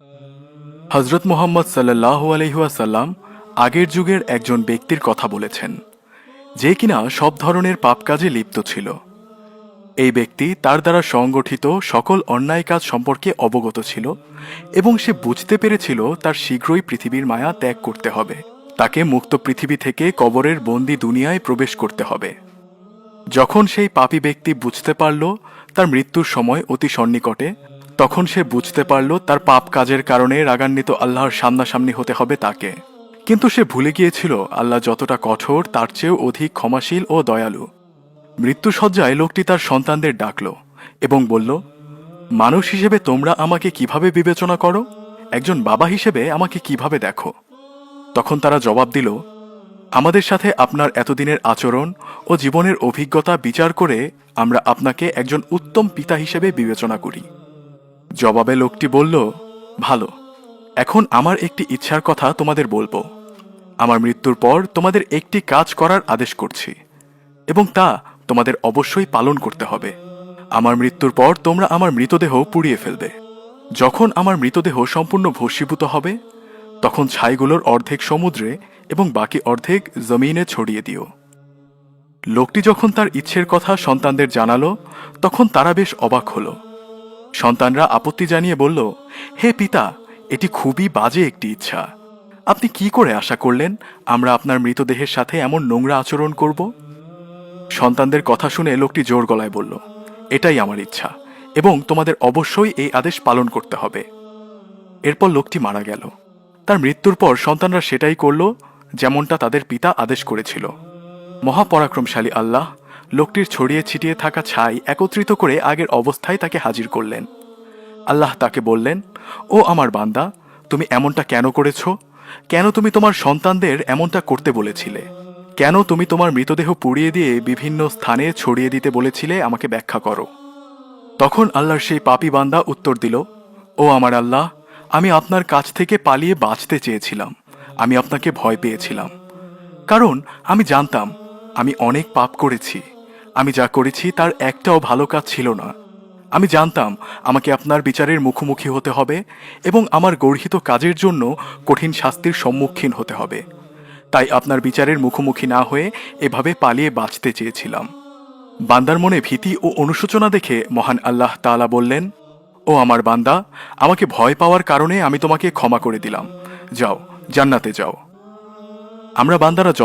হজরত মুহাম্মদ সাল্লাল্লাহু আলাইহি ওয়াসাল্লাম আগের যুগের একজন ব্যক্তির কথা বলেছেন, যে কিনা সব ধরনের পাপ কাজে লিপ্ত ছিল। এই ব্যক্তি তার দ্বারা সংগঠিত সকল অন্যায় কাজ সম্পর্কে অবগত ছিল এবং সে বুঝতে পেরেছিল তার শীঘ্রই পৃথিবীর মায়া ত্যাগ করতে হবে, তাকে মুক্ত পৃথিবী থেকে কবরের বন্দি দুনিয়ায় প্রবেশ করতে হবে। যখন সেই পাপী ব্যক্তি বুঝতে পারল তার মৃত্যুর সময় অতি সন্নিকটে, তখন সে বুঝতে পারল তার পাপ কাজের কারণে রাগান্বিত আল্লাহর সামনাসামনি হতে হবে তাকে। কিন্তু সে ভুলে গিয়েছিল আল্লাহ যতটা কঠোর তার চেয়েও অধিক ক্ষমাশীল ও দয়ালু। মৃত্যুসজ্জায় লোকটি তার সন্তানদের ডাকল এবং বলল, মানুষ হিসেবে তোমরা আমাকে কিভাবে বিবেচনা করো? একজন বাবা হিসেবে আমাকে কিভাবে দেখো? তখন তারা জবাব দিল, আমাদের সাথে আপনার এতদিনের আচরণ ও জীবনের অভিজ্ঞতা বিচার করে আমরা আপনাকে একজন উত্তম পিতা হিসেবে বিবেচনা করি। জবাবে লোকটি বলল, ভালো, এখন আমার একটি ইচ্ছার কথা তোমাদের বলবো। আমার মৃত্যুর পর তোমাদের একটি কাজ করার আদেশ করছি এবং তা তোমাদের অবশ্যই পালন করতে হবে। আমার মৃত্যুর পর তোমরা আমার মৃতদেহ পুড়িয়ে ফেলবে। যখন আমার মৃতদেহ সম্পূর্ণ ভস্মীভূত হবে, তখন ছাইগুলোর অর্ধেক সমুদ্রে এবং বাকি অর্ধেক জমিনে ছড়িয়ে দিও। লোকটি যখন তার ইচ্ছের কথা সন্তানদের জানালো, তখন তারা বেশ অবাক হলো। সন্তানরা আপত্তি জানিয়ে বলল, হে পিতা, এটি খুবই বাজে একটি ইচ্ছা। আপনি কি করে আশা করলেন আমরা আপনার মৃতদেহের সাথে এমন নোংরা আচরণ করব? সন্তানদের কথা শুনে লোকটি জোর গলায় বলল, এটাই আমার ইচ্ছা এবং তোমাদের অবশ্যই এই আদেশ পালন করতে হবে। এরপর লোকটি মারা গেল। তার মৃত্যুর পর সন্তানরা সেটাই করল যেমনটা তাদের পিতা আদেশ করেছিল। মহাপরাক্রমশালী আল্লাহ লোকটির ছড়িয়ে ছিটিয়ে থাকা ছাই একত্রিত করে আগের অবস্থায় তাকে হাজির করলেন। আল্লাহ তাকে বললেন, ও আমার বান্দা, তুমি এমনটা কেন করেছ? কেন তুমি তোমার সন্তানদের এমনটা করতে বলেছিলে? কেন তুমি তোমার মৃতদেহ পুড়িয়ে দিয়ে বিভিন্ন স্থানে ছড়িয়ে দিতে বলেছিলে? আমাকে ব্যাখ্যা করো। তখন আল্লাহর সেই পাপী বান্দা উত্তর দিল, ও আমার আল্লাহ, আমি আপনার কাছ থেকে পালিয়ে বাঁচতে চেয়েছিলাম। আমি আপনাকে ভয় পেয়েছিলাম, কারণ আমি জানতাম আমি অনেক পাপ করেছি। আমি যা করেছি তার একটাও ভালো কাজ ছিল না। আমি জানতাম আমাকে আপনার বিচারের মুখোমুখি হতে হবে এবং আমার গর্হিত কাজের জন্য কঠিন শাস্তির সম্মুখীন হতে হবে। তাই আপনার বিচারের মুখোমুখি না হয়ে এভাবে পালিয়ে বাঁচতে চেয়েছিলাম। বান্দার মনে ভীতি ও অনুশোচনা দেখে মহান আল্লাহ তাআলা বললেন, ও আমার বান্দা, আমাকে ভয় পাওয়ার কারণে আমি তোমাকে ক্ষমা করে দিলাম। যাও, জান্নাতে যাও। আমরা বান্দারা যত